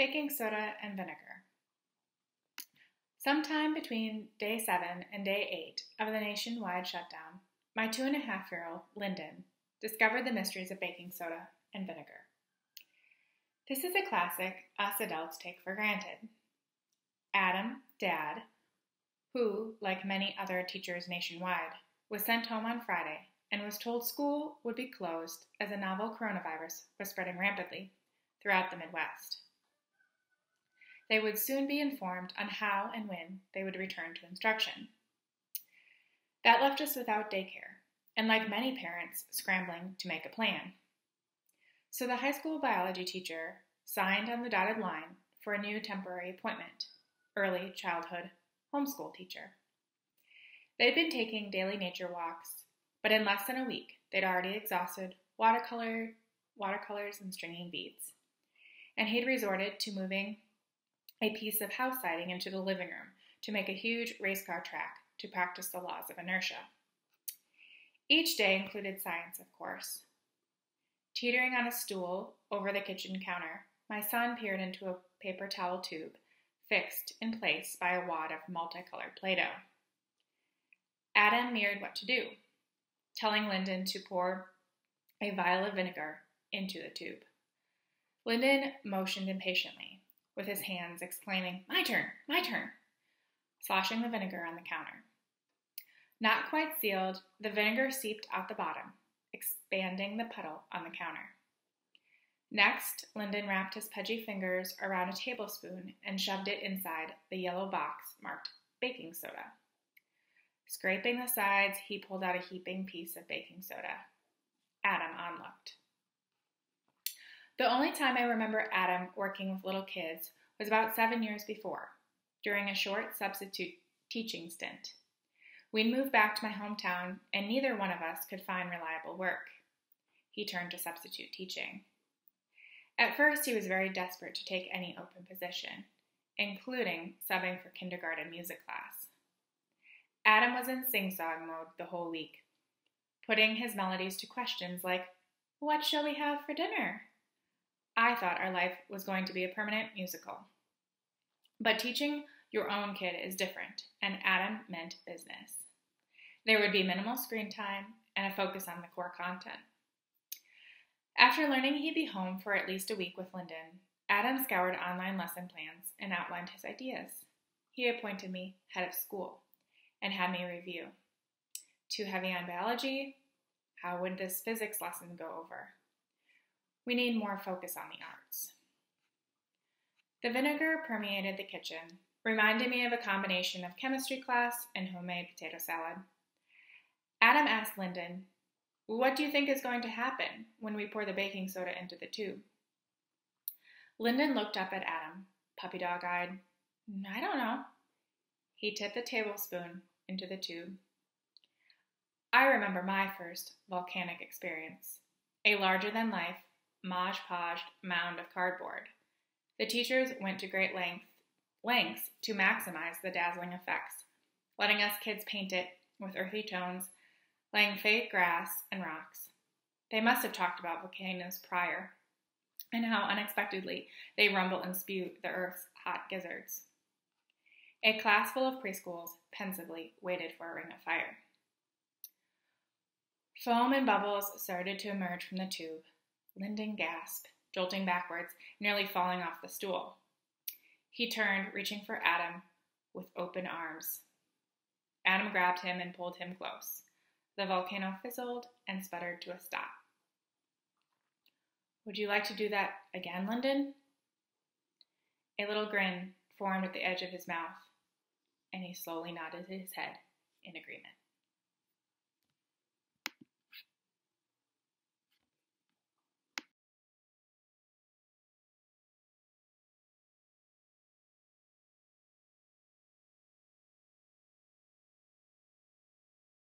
Baking soda and vinegar. Sometime between day 7 and day 8 of the nationwide shutdown, my 2.5-year-old, Lyndon, discovered the mysteries of baking soda and vinegar. This is a classic us adults take for granted. Adam, Dad, who, like many other teachers nationwide, was sent home on Friday and was told school would be closed as a novel coronavirus was spreading rapidly throughout the Midwest. They would soon be informed on how and when they would return to instruction. That left us without daycare, and like many parents, scrambling to make a plan. So the high school biology teacher signed on the dotted line for a new temporary appointment, early childhood homeschool teacher. They'd been taking daily nature walks, but in less than a week, they'd already exhausted watercolors and stringing beads, and he'd resorted to moving a piece of house siding into the living room to make a huge race car track to practice the laws of inertia. Each day included science, of course. Teetering on a stool over the kitchen counter, my son peered into a paper towel tube fixed in place by a wad of multicolored Play-Doh. Adam mirrored what to do, telling Lyndon to pour a vial of vinegar into the tube. Lyndon motioned impatiently, with his hands exclaiming, "My turn, my turn," sloshing the vinegar on the counter. Not quite sealed, the vinegar seeped out the bottom, expanding the puddle on the counter. Next, Lyndon wrapped his pudgy fingers around a tablespoon and shoved it inside the yellow box marked baking soda. Scraping the sides, he pulled out a heaping piece of baking soda. Adam onlooked. The only time I remember Adam working with little kids was about 7 years before, during a short substitute teaching stint. We'd moved back to my hometown, and neither one of us could find reliable work. He turned to substitute teaching. At first, he was very desperate to take any open position, including subbing for kindergarten music class. Adam was in sing-song mode the whole week, putting his melodies to questions like, "What shall we have for dinner?" I thought our life was going to be a permanent musical. But teaching your own kid is different, and Adam meant business. There would be minimal screen time and a focus on the core content. After learning he'd be home for at least a week with Lyndon, Adam scoured online lesson plans and outlined his ideas. He appointed me head of school and had me review. Too heavy on biology? How would this physics lesson go over? We need more focus on the arts. The vinegar permeated the kitchen, reminding me of a combination of chemistry class and homemade potato salad. Adam asked Lyndon, "What do you think is going to happen when we pour the baking soda into the tube?" Lyndon looked up at Adam, puppy dog-eyed. "I don't know." He tipped the tablespoon into the tube. I remember my first volcanic experience, a larger-than-life, Mod-Podged mound of cardboard. The teachers went to great lengths to maximize the dazzling effects, letting us kids paint it with earthy tones, laying fake grass and rocks. They must have talked about volcanoes prior, and how unexpectedly they rumble and spew the earth's hot gizzards. A class full of preschools pensively waited for a ring of fire. Foam and bubbles started to emerge from the tube. Lyndon gasped, jolting backwards, nearly falling off the stool. He turned, reaching for Adam with open arms. Adam grabbed him and pulled him close. The volcano fizzled and sputtered to a stop. "Would you like to do that again, Lyndon?" A little grin formed at the edge of his mouth, and he slowly nodded his head in agreement.